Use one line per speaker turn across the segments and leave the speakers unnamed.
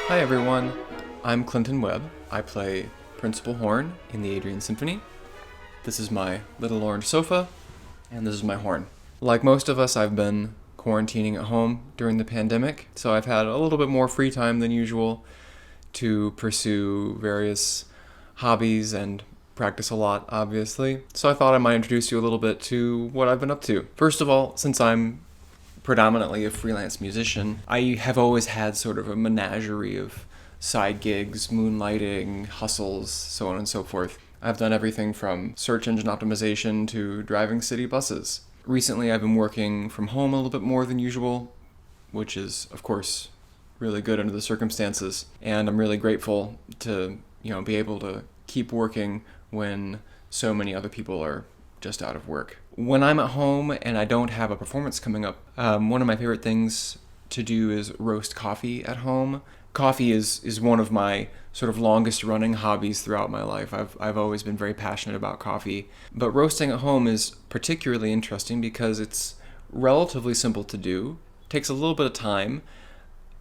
Hi everyone, I'm Clinton Webb. I play principal horn in the Adrian Symphony. This is my little orange sofa, and this is my horn. Like most of us, I've been quarantining at home during the pandemic, so I've had a little bit more free time than usual to pursue various hobbies and practice a lot, obviously. So I thought I might introduce you a little bit to what I've been up to. First of all, since I'm predominantly a freelance musician, I have always had sort of a menagerie of side gigs, moonlighting, hustles, so on and so forth. I've done everything from search engine optimization to driving city buses. Recently, I've been working from home a little bit more than usual, which is, of course, really good under the circumstances. And I'm really grateful to, be able to keep working when so many other people are just out of work. When I'm at home and I don't have a performance coming up, one of my favorite things to do is roast coffee at home. Coffee is one of my sort of longest running hobbies throughout my life. I've always been very passionate about coffee. But roasting at home is particularly interesting because it's relatively simple to do. It takes a little bit of time,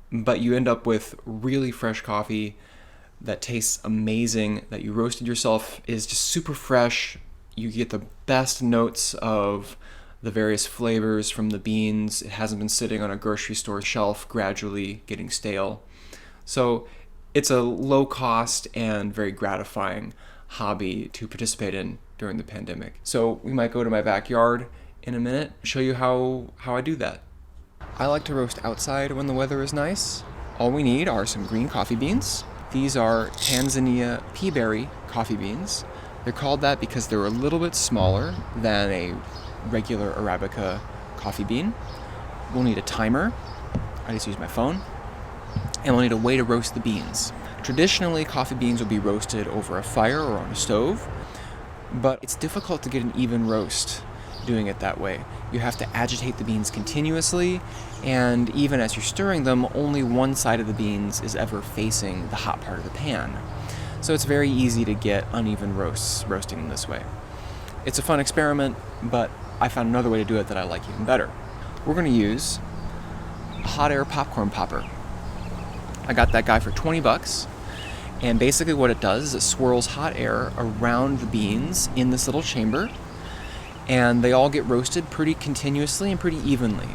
but you end up with really fresh coffee that tastes amazing, that you roasted yourself, is just super fresh. You get the best notes of the various flavors from the beans. It hasn't been sitting on a grocery store shelf gradually getting stale. So it's a low cost and very gratifying hobby to participate in during the pandemic. So we might go to my backyard in a minute, show you how I do that. I like to roast outside when the weather is nice. All we need are some green coffee beans. These are Tanzania peaberry coffee beans. They're called that because they're a little bit smaller than a regular Arabica coffee bean. We'll need a timer. I just use my phone. And we'll need a way to roast the beans. Traditionally, coffee beans will be roasted over a fire or on a stove, but it's difficult to get an even roast doing it that way. You have to agitate the beans continuously, and even as you're stirring them, only one side of the beans is ever facing the hot part of the pan. So it's very easy to get uneven roasts roasting them this way. It's a fun experiment, but I found another way to do it that I like even better. We're going to use a hot air popcorn popper. I got that guy for $20, and basically what it does is it swirls hot air around the beans in this little chamber, and they all get roasted pretty continuously and pretty evenly.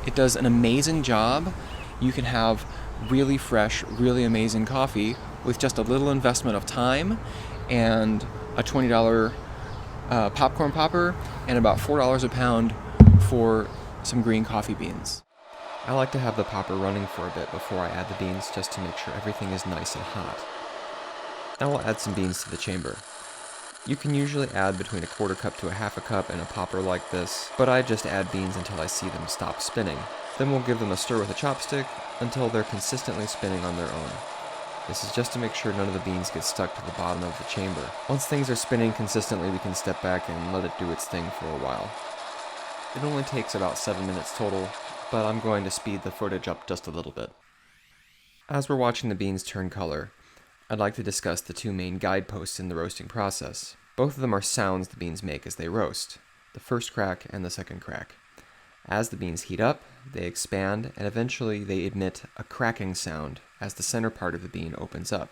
It does an amazing job. You can have really fresh, really amazing coffee with just a little investment of time and a $20 popcorn popper and about $4 a pound for some green coffee beans. I like to have the popper running for a bit before I add the beans just to make sure everything is nice and hot. Now we'll add some beans to the chamber. You can usually add between a quarter cup to a half a cup in a popper like this, but I just add beans until I see them stop spinning. Then we'll give them a stir with a chopstick until they're consistently spinning on their own. This is just to make sure none of the beans get stuck to the bottom of the chamber. Once things are spinning consistently, we can step back and let it do its thing for a while. It only takes about 7 minutes total, but I'm going to speed the footage up just a little bit. As we're watching the beans turn color, I'd like to discuss the two main guideposts in the roasting process. Both of them are sounds the beans make as they roast, the first crack and the second crack. As the beans heat up, they expand, and eventually they emit a cracking sound as the center part of the bean opens up.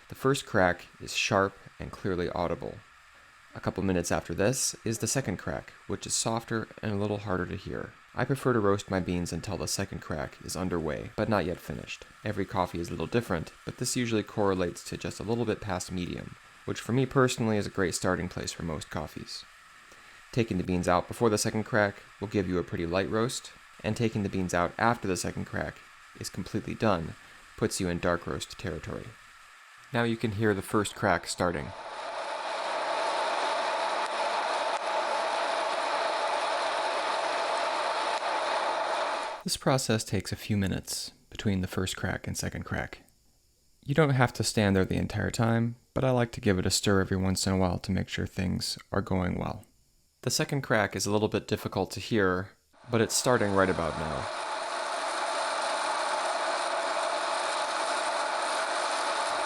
The first crack is sharp and clearly audible. A couple minutes after this is the second crack, which is softer and a little harder to hear. I prefer to roast my beans until the second crack is underway, but not yet finished. Every coffee is a little different, but this usually correlates to just a little bit past medium, which for me personally is a great starting place for most coffees. Taking the beans out before the second crack will give you a pretty light roast, and taking the beans out after the second crack is completely done, puts you in dark roast territory. Now you can hear the first crack starting. This process takes a few minutes between the first crack and second crack. You don't have to stand there the entire time, but I like to give it a stir every once in a while to make sure things are going well. The second crack is a little bit difficult to hear, but it's starting right about now.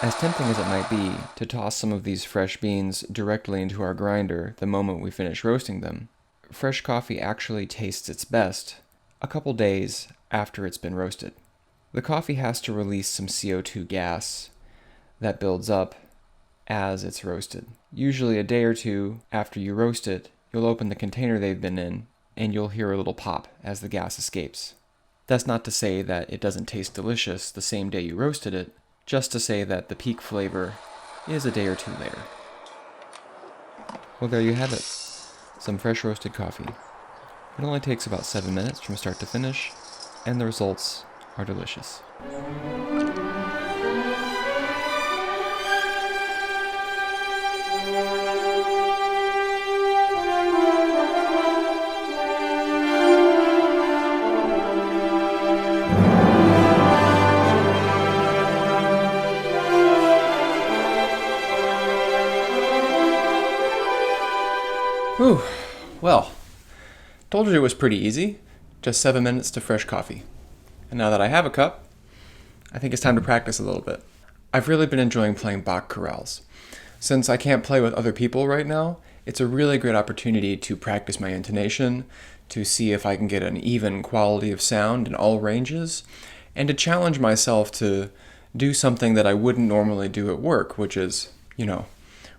As tempting as it might be to toss some of these fresh beans directly into our grinder the moment we finish roasting them, fresh coffee actually tastes its best a couple days after it's been roasted. The coffee has to release some CO2 gas that builds up as it's roasted. Usually a day or two after you roast it, you'll open the container they've been in and you'll hear a little pop as the gas escapes. That's not to say that it doesn't taste delicious the same day you roasted it, just to say that the peak flavor is a day or two later. Well, there you have it. Some fresh roasted coffee. It only takes about 7 minutes from start to finish, and the results are delicious. Whew. Well, told you it was pretty easy. Just 7 minutes to fresh coffee. And now that I have a cup, I think it's time to practice a little bit. I've really been enjoying playing Bach chorales. Since I can't play with other people right now, it's a really great opportunity to practice my intonation, to see if I can get an even quality of sound in all ranges, and to challenge myself to do something that I wouldn't normally do at work, which is,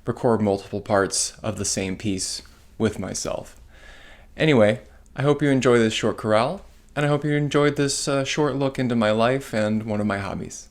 record multiple parts of the same piece with myself. Anyway, I hope you enjoy this short chorale, and I hope you enjoyed this short look into my life and one of my hobbies.